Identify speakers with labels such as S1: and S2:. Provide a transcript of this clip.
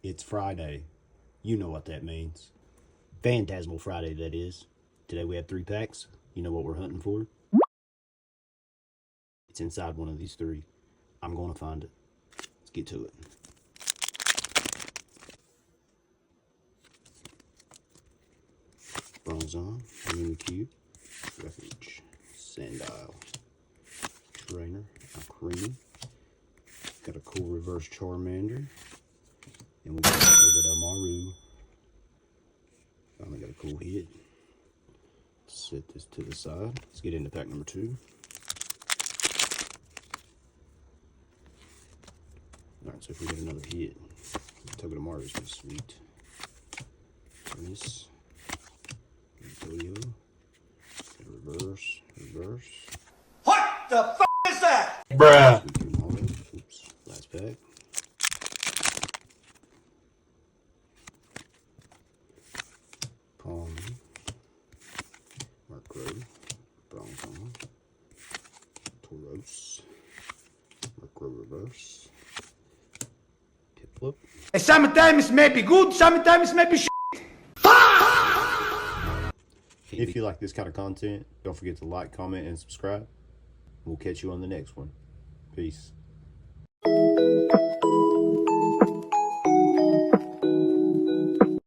S1: It's Friday. You know what that means. Phantasmal Friday, that is. Today we have 3 packs. You know what we're hunting for? It's inside one of these 3. I'm going to find it. Let's get to it. Bronzon, Cube, Refuge, Sandile, Trainer, Creamy. Got a cool reverse Charmander. And we got a little bit of Maru. Finally got a cool hit. Set this to the side. Let's get into pack number 2. Alright, so if we get another hit, Togepi Maru is pretty sweet. This. Yo. Reverse.
S2: What the f is that?
S3: Bruh.
S1: Oops, last pack. Palm. Murkrow. Bronzon. Tauros. Murkrow Reverse. Piplup.
S2: Sometimes may be good, sometimes may be shit.
S1: If you like this kind of content, don't forget to like, comment, and subscribe. We'll catch you on the next one. Peace.